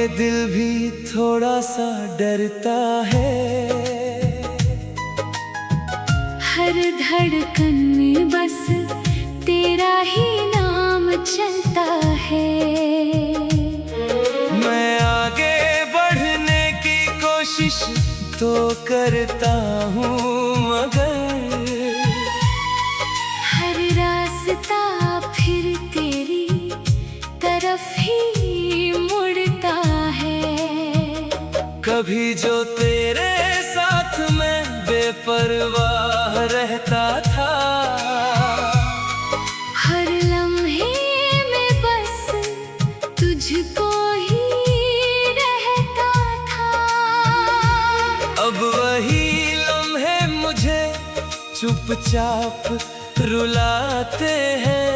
ये दिल भी थोड़ा सा डरता है। हर धड़कन में बस तेरा ही नाम चलता है। मैं आगे बढ़ने की कोशिश तो करता हूँ, मगर हर रास्ता फिर तेरी तरफ ही मुड़ता है। कभी जो तेरे साथ मैं बेपरवाह रहता था, हर लम्हे में बस तुझको ही रहता था। अब वही लम्हे मुझे चुपचाप रुलाते हैं।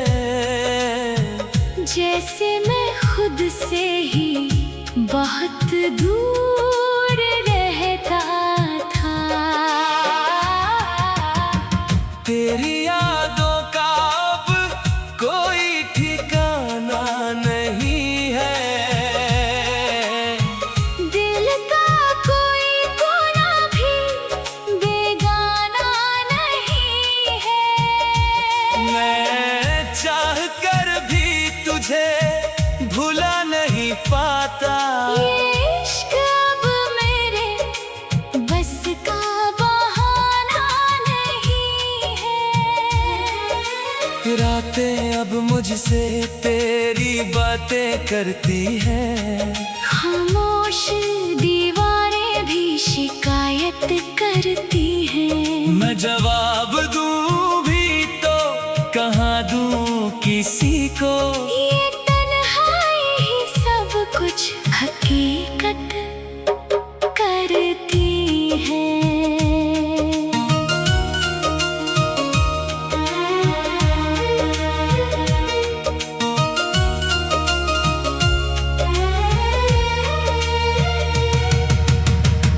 जैसे मैं खुद से ही बहुत दूर रहता था। तेरी यादों का अब कोई ठिकाना नहीं है। दिल का कोई कोना भी बेगाना नहीं है। मैं चाह कर भी तुझे भुला नहीं पाता। ये इश्क अब मेरे बस का बहाना नहीं है। रातें अब मुझसे तेरी बातें करती हैं। खामोश दीवारें भी शिकायत करती हैं। मैं जवाब दूं भी तो कहाँ दूं किसी को। ये तन्हाई ही सब कुछ हकीकत करती है।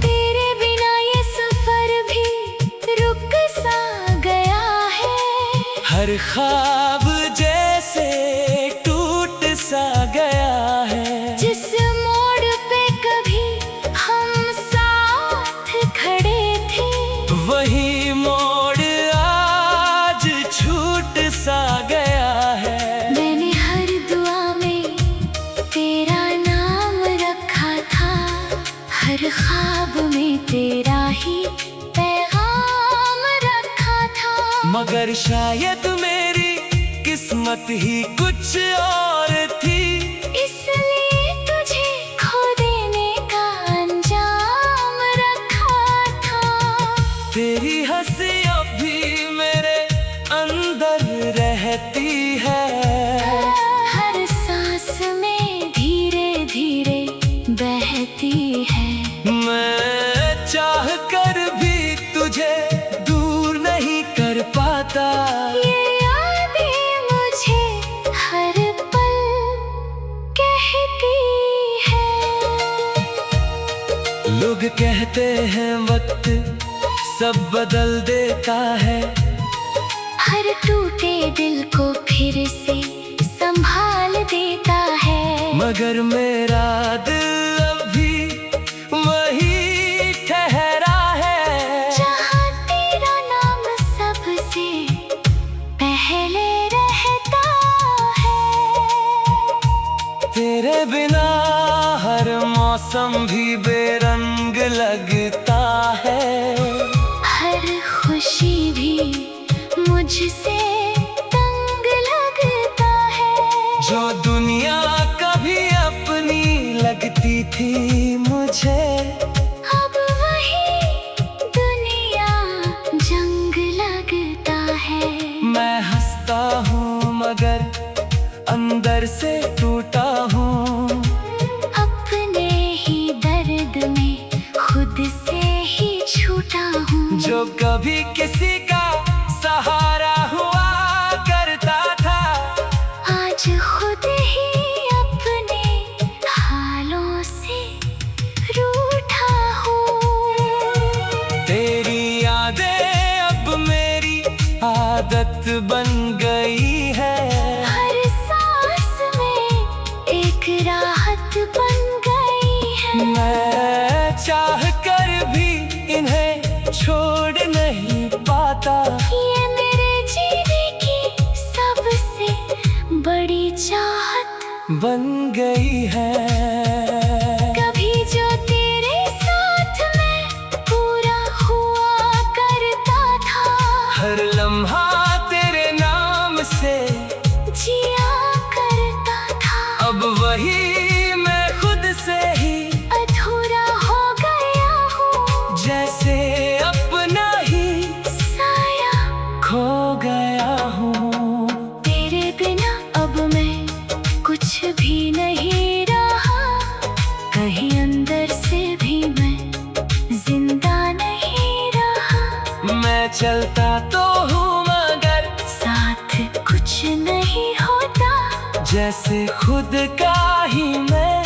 तेरे बिना ये सफर भी रुक सा गया है। हर ख्वाब जैसे टूट सा गया है। जिस मोड़ पे कभी हम साथ खड़े थे, वही मोड़ आज छूट सा गया है। मैंने हर दुआ में तेरा नाम रखा था। हर ख्वाब में तेरा ही पैगाम रखा था। मगर शायद मेरी किस्मत ही कुछ और थी। इसलिए तुझे खो देने का अंजाम रखा था। तेरी हंसी अब भी मेरे अंदर रहती है। हर सांस में धीरे धीरे बहती है। मैं चाह कर भी तुझे दूर नहीं कर पाता। ये यादें मुझे हर पल कहती है। लोग कहते हैं वक्त सब बदल देता है। हर टूटे दिल को फिर से संभाल देता है। मगर मेरा दिल अभी वही ठहरा है। जहाँ तेरा नाम सबसे पहले रहता है। तेरे बिना हर मौसम भी बेरंग लगता है। हर खुशी भी मुझसे तंग लगता है। जो दुनिया कभी अपनी लगती थी मुझे, अब वही दुनिया जंग लगता है। मैं हंसता हूँ मगर अंदर से टूटा हूँ। अपने ही दर्द में खुद से ही छूटा हूँ। जो कभी किसी का सहारा हुआ करता था, आज खुद ही अपने हालों से रूठा हूँ। तेरी यादें अब मेरी आदत बन गई है। हर सांस में एक राहत बन गई पाता। ये मेरे जीने की सबसे बड़ी चाहत बन गई है। कभी जो तेरे साथ मैं पूरा हुआ करता था, हर लम्हा तेरे नाम से जिया करता था। अब वही मैं खुद से ही अधूरा हो गया हूँ, जैसे अपना ही साया खो गया हूँ। तेरे बिना अब मैं कुछ भी नहीं रहा, कहीं अंदर से भी मैं जिंदा नहीं रहा। मैं चलता तो हूँ मगर साथ कुछ नहीं होता, जैसे खुद का ही मैं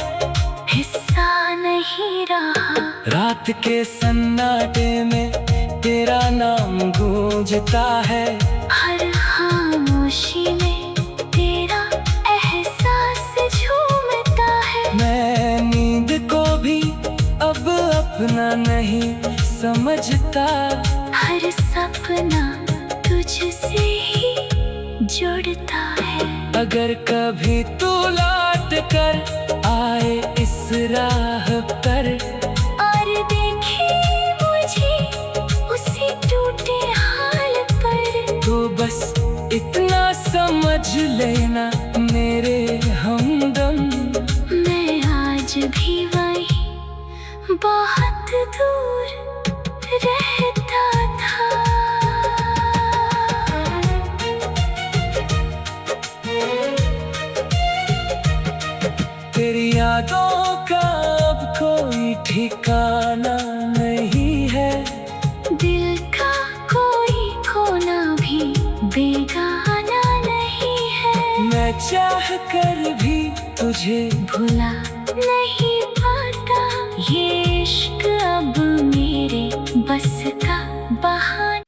हिस्सा नहीं रहा। रात के सन्नाटे में तेरा नाम गूंजता है। हर खामोशी में तेरा एहसास झूमता है। मैं नींद को भी अब अपना नहीं समझता। हर सपना तुझसे ही जुड़ता है। अगर कभी तू लौट कर आए इस राह पर और देखे मुझे उसी टूटे हाल पर, तो बस इतना समझ लेना मेरे हमदम। मैं आज भी वहीं बहुत दूर रहता था। तेरी यादों का अब कोई ठिकाना नहीं है। दिल का कोई कोना भी बेगाना नहीं है। मैं चाह कर भी तुझे भुला नहीं पाता, ये इश्क अब मेरे बस का बहाना।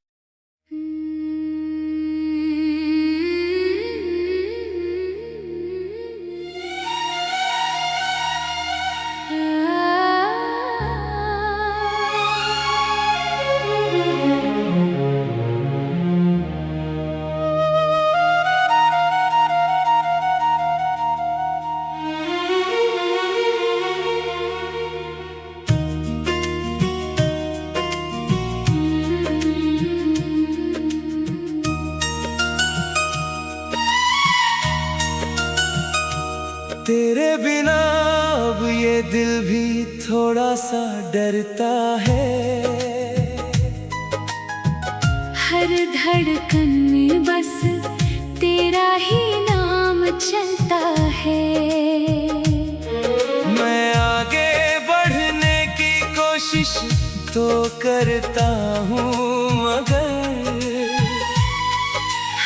तेरे बिना अब ये दिल भी थोड़ा सा डरता है। हर धड़कन में बस तेरा ही नाम चलता है। मैं आगे बढ़ने की कोशिश तो करता हूँ मगर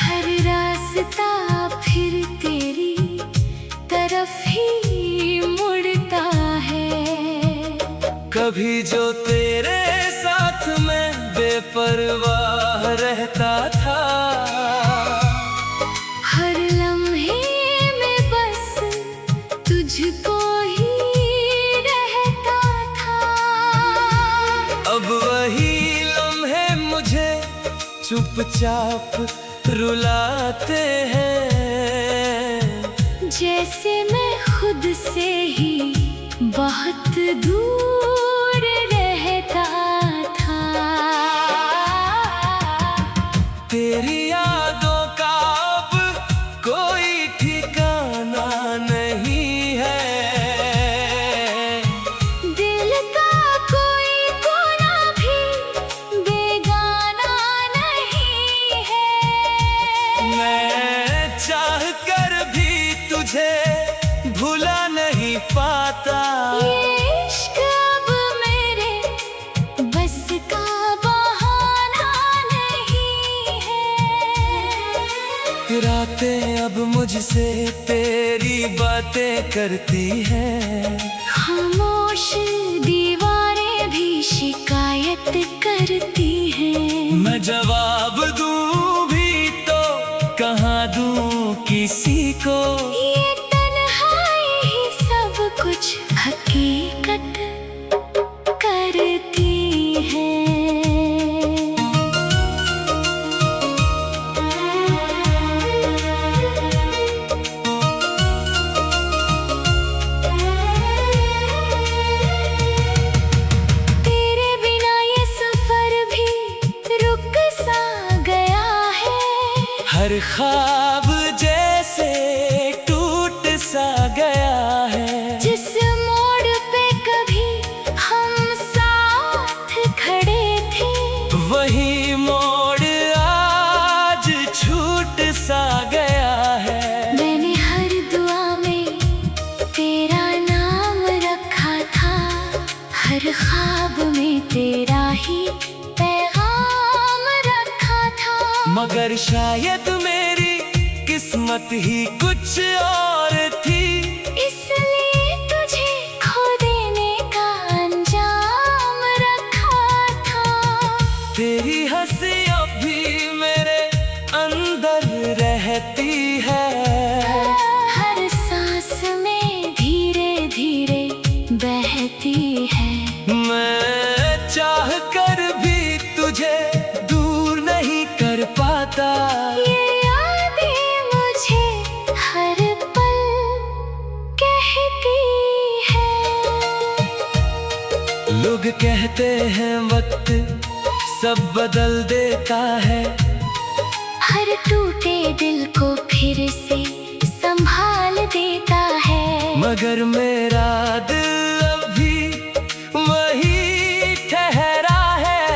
हर रास्ता फिर तेरी तरफ ही मुड़ता है। कभी जो तेरे साथ मैं बेपरवाह रहता था, हर लम्हे में बस तुझको ही रहता था। अब वही लम्हे मुझे चुपचाप रुलाते हैं। जैसे मैं खुद से ही बहुत दूर रहता था। तेरी यादों का अब कोई ठिकाना नहीं है। दिल का कोई कोना भी बेगाना नहीं है। मैं चाह कर भी तुझे भुला नहीं पाता। ये इश्क अब मेरे बस का बहाना नहीं है। रातें अब मुझसे तेरी बातें करती हैं। खामोश दीवारें भी शिकायत करती हैं। मैं जवाब दूं भी तो कहाँ दूं किसी को। ये तन्हाई ही सब कुछ हकीकत करती है। हर ख्वाब जैसे टूट सा गया है। जिस मोड़ पे कभी हम साथ खड़े थे, वही मोड़ आज छूट सा गया है। मैंने हर दुआ में तेरा नाम रखा था, हर ख्वाब में तेरा ही पैगाम रखा था। मगर शायद मेरी किस्मत ही कुछ और थी, इसलिए तुझे खो देने का अंजाम रखा था। तेरी हंसी अब भी मेरे अंदर रहती है। हर सांस में धीरे धीरे बहती है। मैं चाह कर भी तुझे दूर नहीं कर पाता। ये यादें मुझे हर पल कहती है। लोग कहते हैं वक्त सब बदल देता है, हर टूटे दिल को फिर से संभाल देता है। मगर मेरा दिल अभी वही ठहरा है,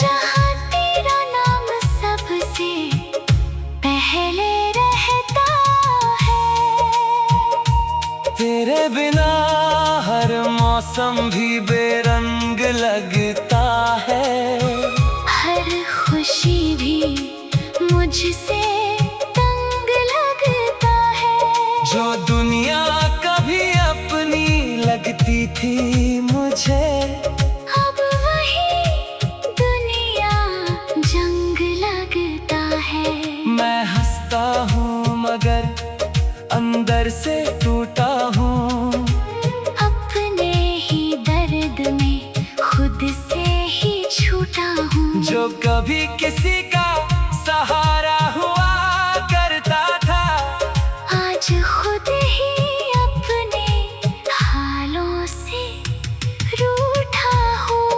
जहाँ तेरा नाम सबसे पहले रहता है। तेरे बिना हर मौसम भी बेरंग लगता है। हर खुशी भी मुझसे तंग लगता है। जो दुनिया कभी अपनी लगती थी मुझे, अब वही दुनिया जंग लगता है। मैं हंसता हूँ मगर अंदर से टूटा हूँ। अपने ही दर्द में खुद से ही छूटा हूँ। जो कभी किसी का सहारा हुआ करता था, आज खुद ही अपने हालों से रूठा हूँ।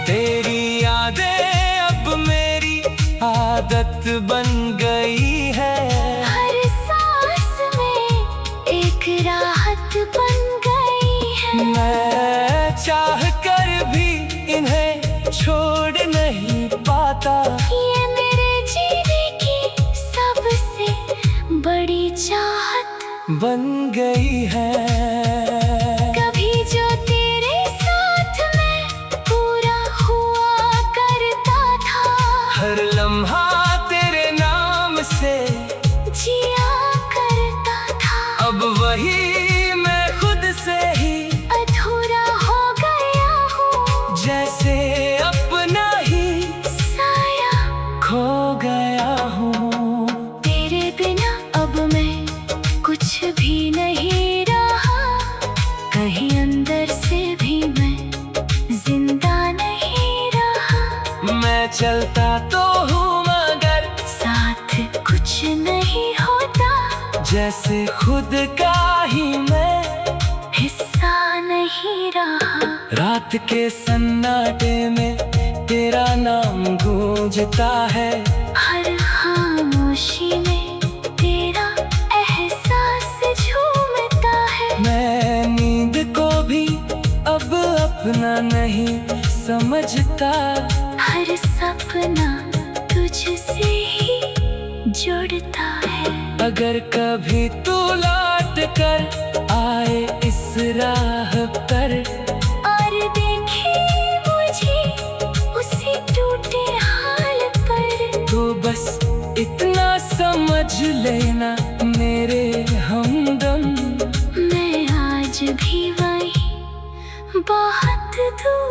तेरी यादें अब मेरी आदत बन गई है। हर सांस में एक राहत बन गई है। मैं चाह कर भी इन्हें छोड़ नहीं पाता। ये मेरे जीने की सबसे बड़ी चाहत बन गई है। कभी जो तेरे साथ मैं पूरा हुआ करता था, हर लम्हा तेरे नाम से जिया करता था। अब वही मैं खुद से ही अधूरा हो गया हूँ, जैसे अपना ही साया खो गया हूँ। तेरे बिना अब मैं कुछ भी नहीं रहा, कहीं अंदर से भी मैं जिंदा नहीं रहा। मैं चलता तो हूँ मगर साथ कुछ नहीं होता, जैसे खुद का ही मैं हिस्सा नहीं रहा। रात के सन्नाटे में तेरा नाम गूंजता है। हर खामोशी में तेरा एहसास झूमता है। मैं नींद को भी अब अपना नहीं समझता। हर सपना तुझसे ही जुड़ता है। अगर कभी तू लौट कर आए इस राह पर, और देखे मुझे उसी टूटे हाल पर, तो बस इतना समझ लेना मेरे हमदम। मैं आज भी वहीं बहुत दूर